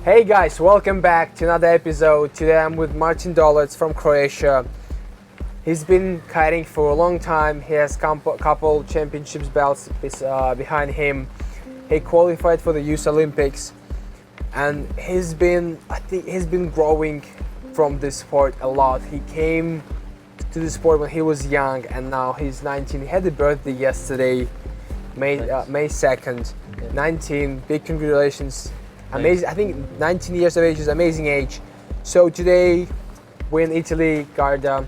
Hey guys, welcome back to another episode. Today I'm with Martin Dolenc from Croatia. He's been kiting for a long time. He has couple championships belts behind him. He qualified for the Youth Olympics, and he's been growing from this sport a lot. He came to the sport when he was young, and now he's 19. He had a birthday yesterday, May 2nd. 19. Big congratulations. Amazing. I think 19 years of age is an amazing age. So today we're in Italy, Garda,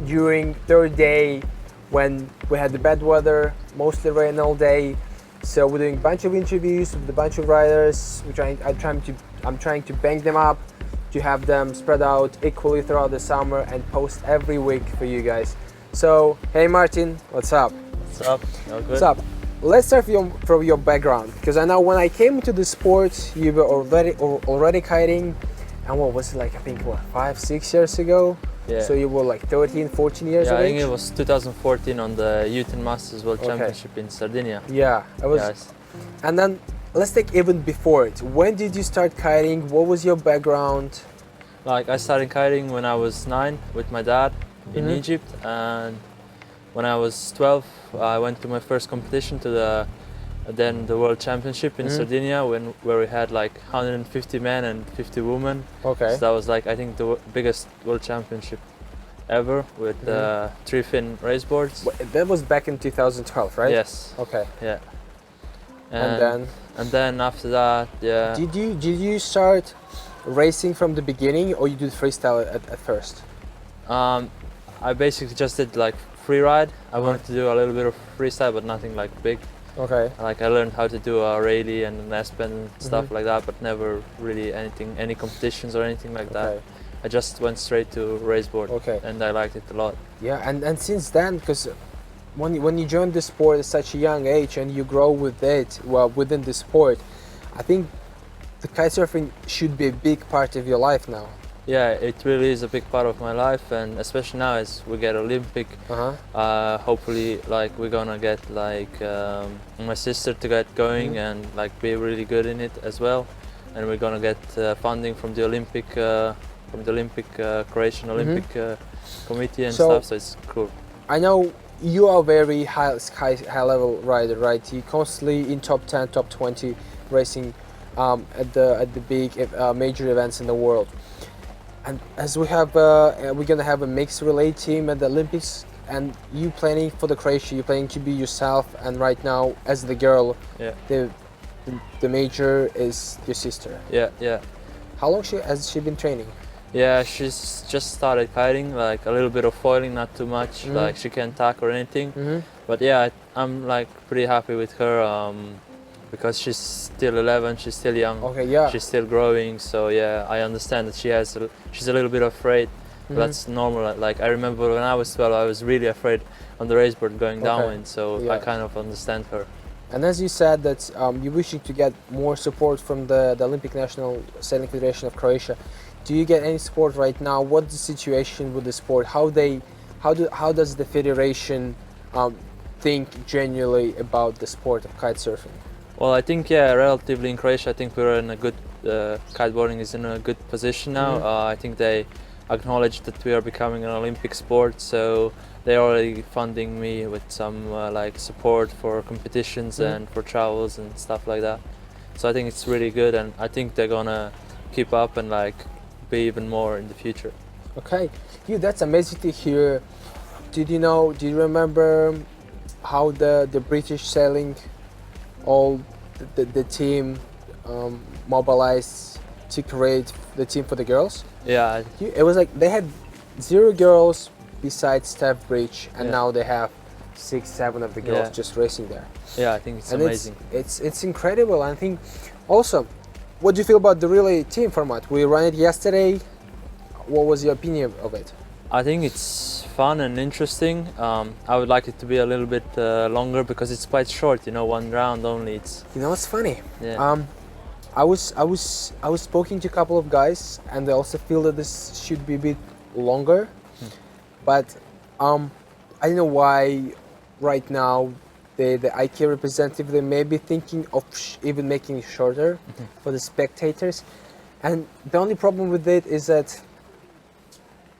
during third day when we had the bad weather, mostly rain all day. So we're doing a bunch of interviews with a bunch of riders. I'm trying to bank them up to have them spread out equally throughout the summer and post every week for you guys. So hey Martin, what's up? What's up? All good? What's up? Let's start from your background, because I know when I came to the sport, you were already kiting, and what was it like? I think 5-6 years ago. Yeah. So you were like 13, 14 years of age. I think it was 2014 on the Youth and Masters World Championship in Sardinia. Yeah, it was. Yes. And then let's take even before it. When did you start kiting? What was your background? Like I started kiting when I was 9 with my dad in Egypt, and when I was 12, I went to my first competition to the World Championship in Sardinia, where we had like 150 men and 50 women. Okay. So that was like I think the biggest World Championship ever with 3 fin race boards. That was back in 2012, right? Yes. Okay. Yeah. And then after that, yeah. Did you start racing from the beginning, or you did freestyle at first? I basically just did like free ride. I wanted to do a little bit of freestyle, but nothing like big. Okay. Like I learned how to do a rally and an S-pen and stuff like that, but never really any competitions or anything like that. I just went straight to race board. Okay. And I liked it a lot. Yeah, and since then, because when you join the sport at such a young age and you grow with it, within the sport, I think the kitesurfing should be a big part of your life now. Yeah, it really is a big part of my life, and especially now as we get Olympic, hopefully like we're gonna get like my sister to get going and like be really good in it as well, and we're gonna get funding from the Croatian Olympic committee and stuff, so it's cool. I know you are a very high level rider, right? You constantly in top 10, top 20 racing at the big major events in the world. And as we have, we're gonna have a mixed relay team at the Olympics, and you planning for the Croatia, you're planning to be yourself, and right now as the girl, the major is your sister. Yeah. How long has she been training? Yeah, she's just started kiting, like a little bit of foiling, not too much. Like she can't tack or anything. But yeah, I'm like pretty happy with her. Because she's still 11, she's still young. Okay, yeah. She's still growing, so yeah, I understand that she's a little bit afraid. But that's normal. Like I remember when I was 12, I was really afraid on the race board going downwind, so I kind of understand her. And as you said that you're wishing to get more support from the Olympic National Sailing Federation of Croatia. Do you get any support right now? What's the situation with the sport? How does the federation think genuinely about the sport of kitesurfing? Well, I think relatively in Croatia, I think we're in a good kiteboarding is in a good position now. I think they acknowledge that we are becoming an Olympic sport, so they're already funding me with some like support for competitions and for travels and stuff like that. So I think it's really good, and I think they're gonna keep up and like be even more in the future. Okay, that's amazing to hear. Do you remember how the British sailing, all the team mobilized to create the team for the girls? Yeah. It was like they had 0 girls besides Steph Bridge, and now they have 6-7 of the girls just racing there. Yeah, I think it's amazing. It's incredible. I think also, what do you feel about the relay team format? We ran it yesterday. What was your opinion of it? I think it's fun and interesting. I would like it to be a little bit longer because it's quite short. One round only. It's. It's funny. Yeah. I was speaking to a couple of guys, and they also feel that this should be a bit longer. But I don't know why right now the IKEA representative, they may be thinking of even making it shorter for the spectators. And the only problem with it is that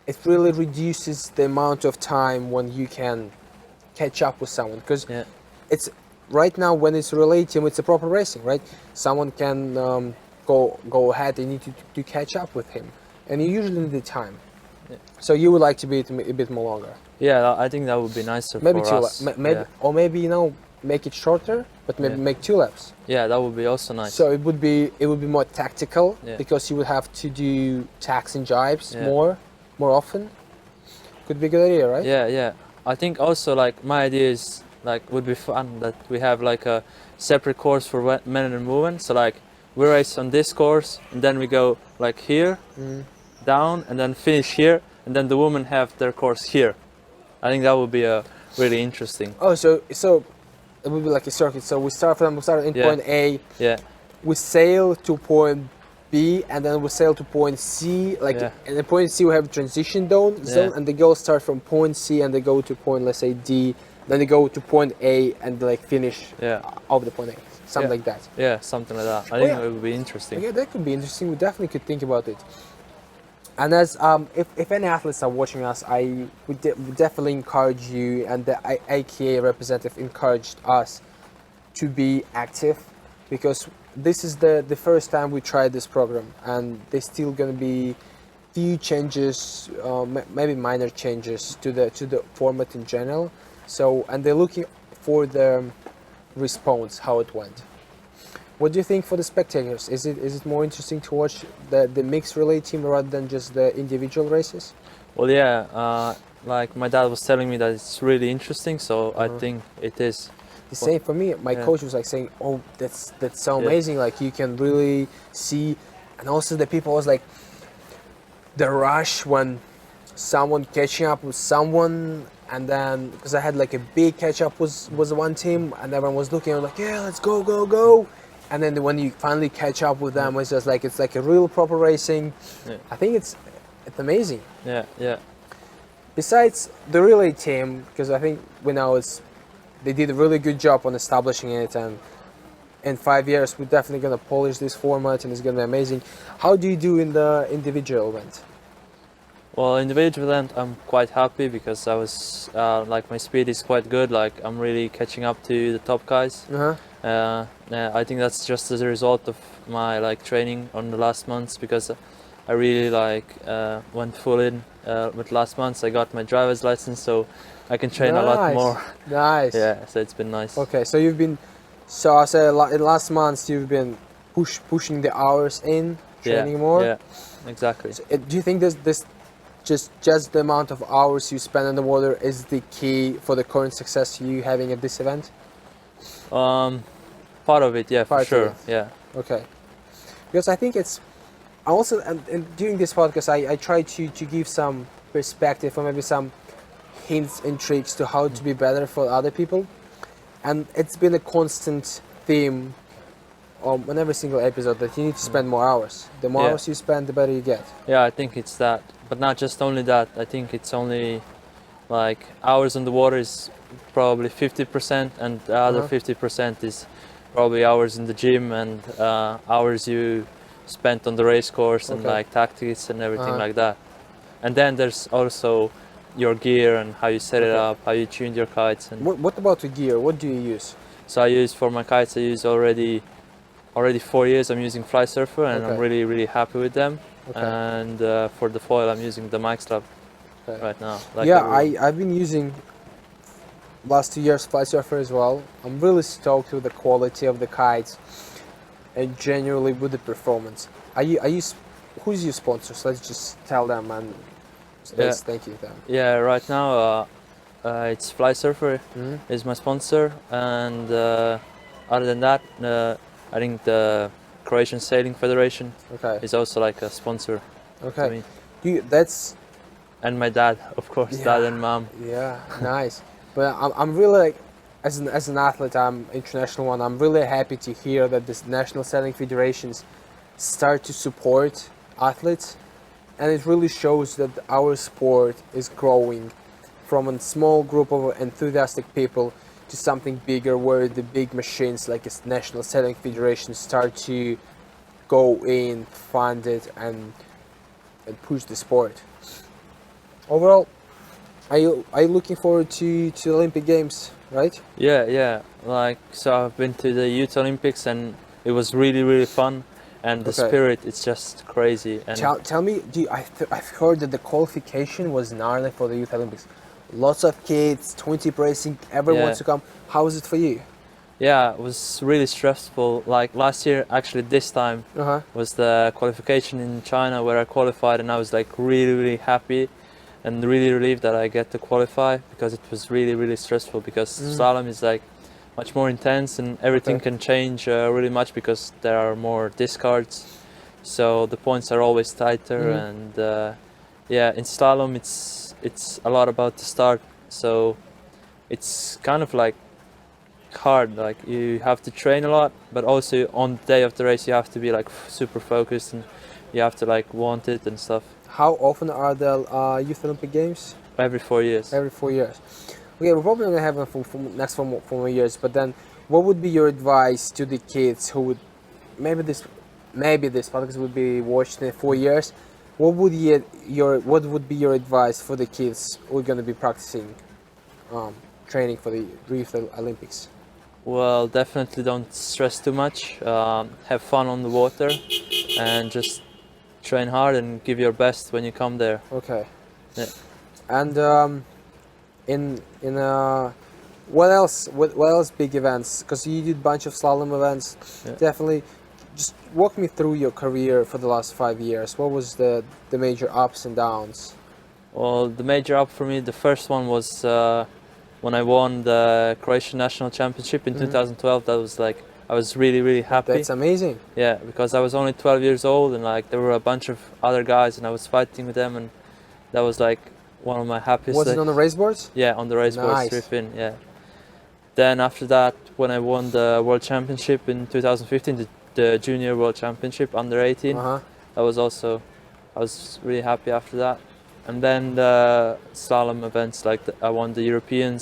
it really reduces the amount of time when you can catch up with someone. Because it's right now when it's relay team, it's a proper racing, right? Someone can go ahead. They need to catch up with him, and you usually need the time. So you would like to be a bit more longer. Yeah, I think that would be nicer Maybe for us. Or maybe make it shorter, but maybe make 2 laps. Yeah, that would be also nice. So it would be more tactical, Yeah. because you would have to do tacks and jibes more often. Could be a good idea, right? Yeah. I think also like my idea is like would be fun that we have like a separate course for men and women. So like we race on this course and then we go like here, down, and then finish here, and then the women have their course here. I think that would be a really interesting. Oh, so it would be like a circuit. So we start in point A. Yeah. We sail to point B, and then we sail to point C. And in point C we have transition zone, and the girls start from point C and they go to point, let's say D. Then they go to point A and like finish over the point A. Something like that. Yeah, something like that. I think it would be interesting. Yeah, that could be interesting. We definitely could think about it. And as if any athletes are watching us, I would definitely encourage you, and the IKEA representative encouraged us to be active, because this is the first time we tried this program, and there's still going to be few changes, maybe minor changes to the format in general. So, and they're looking for the response, how it went. What do you think for the spectators? Is it more interesting to watch the mixed relay team rather than just the individual races? Well, yeah, like my dad was telling me that it's really interesting, so I think it is. The same for me. My coach was like saying, "Oh, that's so amazing! Like you can really see," and also the people was like, the rush when someone catching up with someone, and then because I had like a big catch up was one team, and everyone was looking, like, yeah, let's go. And then when you finally catch up with them, it's just like it's like a real proper racing. Yeah. I think it's amazing. Yeah. Besides the relay team, because I think we know they did a really good job on establishing it, and in 5 years we're definitely gonna polish this format, and it's gonna be amazing. How do you do in the individual event? Well, individual event, I'm quite happy because I was like my speed is quite good. Like I'm really catching up to the top guys. I think that's just as a result of my like training on the last months, because I really like went full in with last months. I got my driver's license, so I can train a lot more. Nice. Yeah, so it's been nice. Okay, so you've been, so I say in last months you've been pushing the hours in, training more. Yeah, exactly. So, do you think this just the amount of hours you spend in the water is the key for the current success you having at this event? Part of it, yeah, for sure. Yeah. Okay. Because I think it's, I also, and during this podcast, I try to give some perspective or maybe some hints and tricks to how to be better for other people. And it's been a constant theme on every single episode that you need to spend more hours. The more hours you spend, the better you get. Yeah, I think it's that. But not just only that. I think it's only like hours on the water is probably 50%, and the other 50% is probably hours in the gym and hours you spent on the race course and like tactics and everything like that. And then there's also your gear and how you set it up, how you tuned your kites. And what about the gear? What do you use? So I use for my kites, I use already 4 years I'm using Fly Surfer, and I'm really happy with them. And for the foil I'm using the Mike's Lab right now. Like I've been using last 2 years Fly Surfer as well. I'm really stoked with the quality of the kites and genuinely with the performance. Who's your sponsors? Let's just tell them and let's thank you them. Yeah, right now it's Fly Surfer is my sponsor, and other than that I think the Croatian Sailing Federation is also like a sponsor to me. And my dad, of course, dad and mom. Yeah, nice. But I'm really like, as an athlete, I'm international one. I'm really happy to hear that this national sailing federations start to support athletes, and it really shows that our sport is growing from a small group of enthusiastic people to something bigger, where the big machines like a national sailing federation start to go in, fund it, and push the sport. Overall, are you looking forward to Olympic Games, right? Yeah. Like, so I've been to the Youth Olympics and it was really fun, and the Okay. spirit, it's just crazy. And Tell me, I've heard that the qualification was gnarly for the Youth Olympics. Lots of kids, 20 racing, everyone wants to come. How was it for you? yeah, it was really stressful. Like last year, actually this time was the qualification in China where I qualified, and I was like really happy and really relieved that I get to qualify, because it was really stressful, because slalom is like much more intense and everything can change really much because there are more discards, so the points are always tighter. And yeah, in slalom it's a lot about the start, so it's kind of like hard. Like, you have to train a lot, but also on the day of the race you have to be like super focused, and you have to like want it and stuff. How often are the Youth Olympic Games? Every 4 years. Every 4 years. Okay, we're probably gonna have them for next 4 more years. But then, what would be your advice to the kids who would maybe this podcast would be watched in 4 years? What would be your advice for the kids who are gonna be practicing, training for the Youth Olympics? Well, definitely don't stress too much. Have fun on the water, and just train hard and give your best when you come there. Okay. Yeah. And what else big events? Because you did a bunch of slalom events. Yeah. Definitely, just walk me through your career for the last 5 years. What was the major ups and downs? Well, the major up for me, the first one was when I won the Croatian national championship in 2012. That was like, I was really happy. That's amazing. Yeah, because I was only 12 years old, and like there were a bunch of other guys and I was fighting with them, and that was like one of my happiest. Was it on the race boards? Yeah, on the race board, Nice. strip in, yeah. Then after that, when I won the world championship in 2015, the junior world championship under 18, that was also, I was really happy after that. And then the slalom events, like I won the European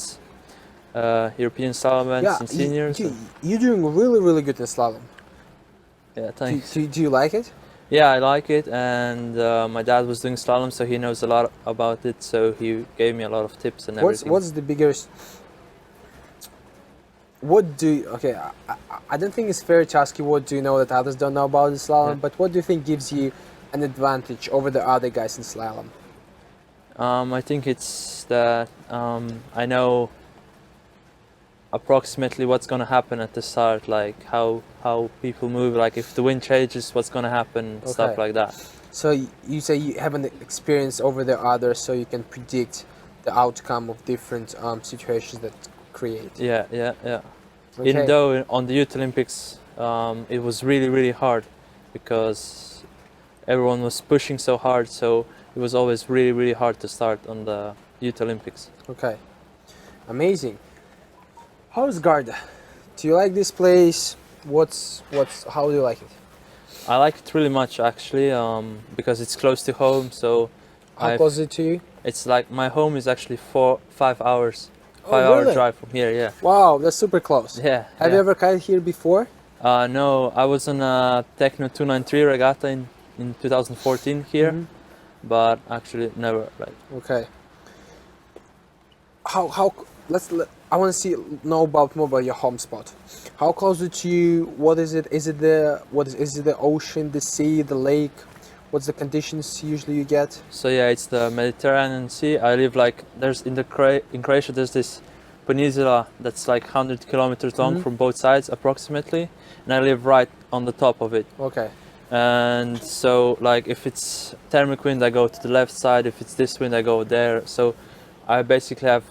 slalom events in seniors. You're doing really good in slalom. Yeah, thanks. Do you like it? Yeah, I like it, and my dad was doing slalom, so he knows a lot about it, so he gave me a lot of tips and everything. What's the biggest? I don't think it's fair to ask you what do you know that others don't know about the slalom, but what do you think gives you an advantage over the other guys in slalom? I think it's that I know approximately what's going to happen at the start, like how people move, like if the wind changes, what's going to happen, stuff like that. So you say you have an experience over the others, so you can predict the outcome of different situations that create. Yeah. Okay. Even though on the Youth Olympics it was really hard, because everyone was pushing so hard, so it was always really hard to start on the Youth Olympics. Okay, amazing. How's Garda? Do you like this place? How do you like it? I like it really much, actually, because it's close to home. So how close is it to you? It's like my home is actually 5 hours. Really? Drive from here. Yeah. Wow, that's super close. Yeah. Have you ever kited here before? No, I was on a Techno 293 regatta in 2014 here, but actually never. Right. Okay. I want to know more about your home spot. How close is it to you? What is it? Is it the ocean, the sea, the lake? What's the conditions usually you get? So yeah, it's the Mediterranean Sea. I live like in Croatia. There's this peninsula that's like 100 kilometers long from both sides approximately, and I live right on the top of it. Okay. And so like if it's thermic wind, I go to the left side. If it's this wind, I go there. So I basically have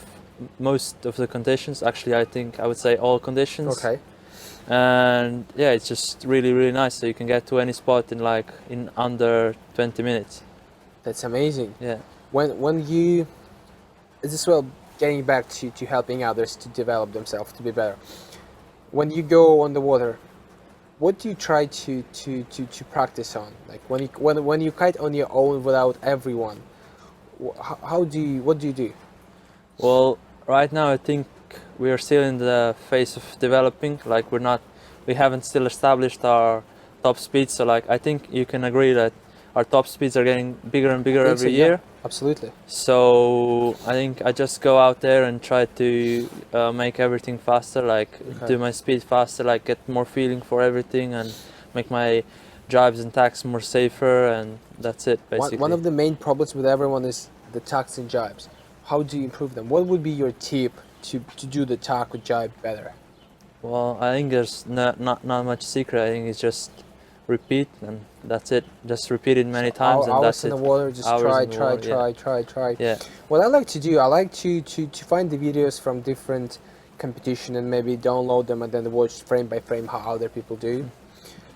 most of the conditions. Actually, I would say all conditions. Okay. And yeah, it's just really nice. So you can get to any spot in under 20 minutes. That's amazing. Yeah. When you, getting back to helping others to develop themselves to be better. When you go on the water, what do you try to practice on? Like when you kite on your own without everyone, what do you do? Well, right now I think we are still in the phase of developing. Like we haven't still established our top speed. So like I think you can agree that our top speeds are getting bigger and bigger every year. Yeah, absolutely. So I think I just go out there and try to make everything faster, like do my speed faster, like get more feeling for everything and make my drives and tacks more safer, and that's it basically. One of the main problems with everyone is the tacks and jibes. How do you improve them? What would be your tip to do the tack or jibe better? Well, I think there's not much secret. I think it's just repeat and that's it. Just repeat it many times and that's it. Hours in the water, just try. Yeah. What I like to do, I like to find the videos from different competition and maybe download them and then watch frame by frame how other people do,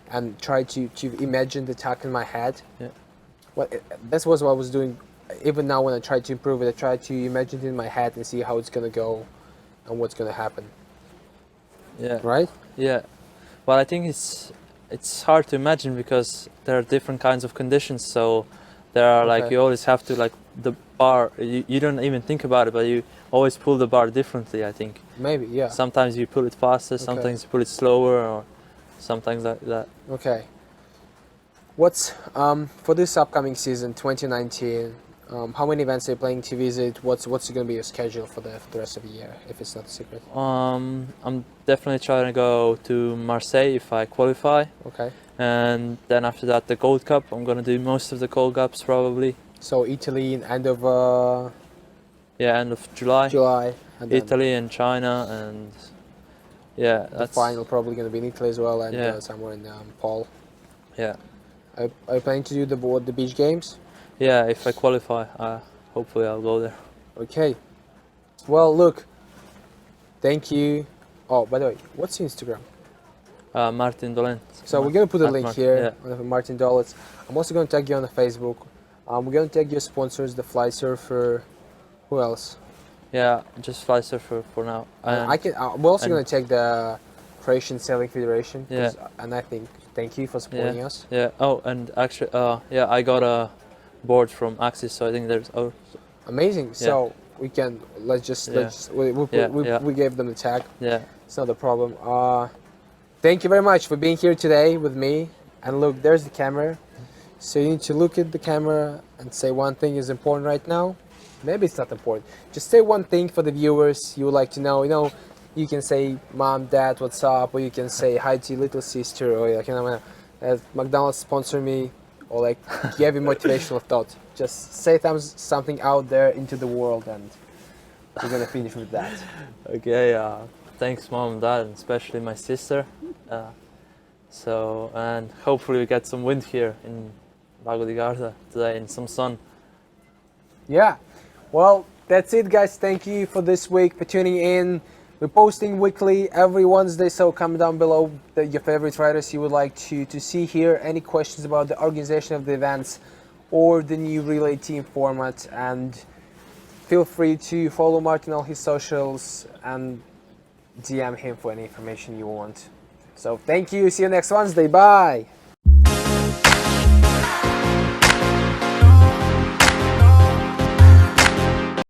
and try to imagine the tack in my head. Yeah. Well, that was what I was doing. Even now when I try to improve it, I try to imagine it in my head and see how it's gonna go and what's gonna happen. Yeah. Right? Yeah. Well, I think it's hard to imagine because there are different kinds of conditions. So there are like you always have to like the bar. You don't even think about it, but you always pull the bar differently. I think. Maybe, yeah. Sometimes you pull it faster. Sometimes you pull it slower, or sometimes like that. Okay. What's for this upcoming season, 2019? How many events are you planning to visit? What's going to be your schedule for the rest of the year, if it's not a secret? I'm definitely trying to go to Marseille if I qualify. Okay. And then after that, the Gold Cup. I'm going to do most of the Gold Cups probably. So Italy in end of end of July. And Italy and China, and yeah, the final probably going to be in Italy as well, and somewhere in Paul. Yeah. Are you planning to do the beach games? Yeah, if I qualify, hopefully I'll go there. Okay. Well, look. Thank you. Oh, by the way, what's your Instagram? Martin Dolenc. So we're going to put a link here yeah. on Martin Dolenc. I'm also going to tag you on the Facebook. We're going to tag your sponsors, the Fly Surfer. Who else? Yeah, just Fly Surfer for now. We're also going to tag the Croatian Sailing Federation. Yeah. And I think thank you for supporting us. Yeah. Oh, and actually, I got a board from Axis, so I think there's amazing. So we can we gave them the tag. Yeah. It's not a problem. Thank you very much for being here today with me. And look, there's the camera. So you need to look at the camera and say one thing is important right now. Maybe it's not important. Just say one thing for the viewers you would like to know. You know, you can say mom, dad, what's up, or you can say hi to your little sister, or like, you know, McDonald's sponsor me, or like give you motivational thought. Just say something out there into the world, and we're gonna finish with that. Okay. Thanks, mom and dad, and especially my sister. And hopefully we get some wind here in Lago di Garda today and some sun. Yeah. Well, that's it, guys. Thank you for this week, for tuning in. We're posting weekly every Wednesday, so comment down below your favorite riders you would like to see here. Any questions about the organization of the events or the new relay team format, and feel free to follow Martin on his socials and DM him for any information you want. So thank you. See you next Wednesday. Bye.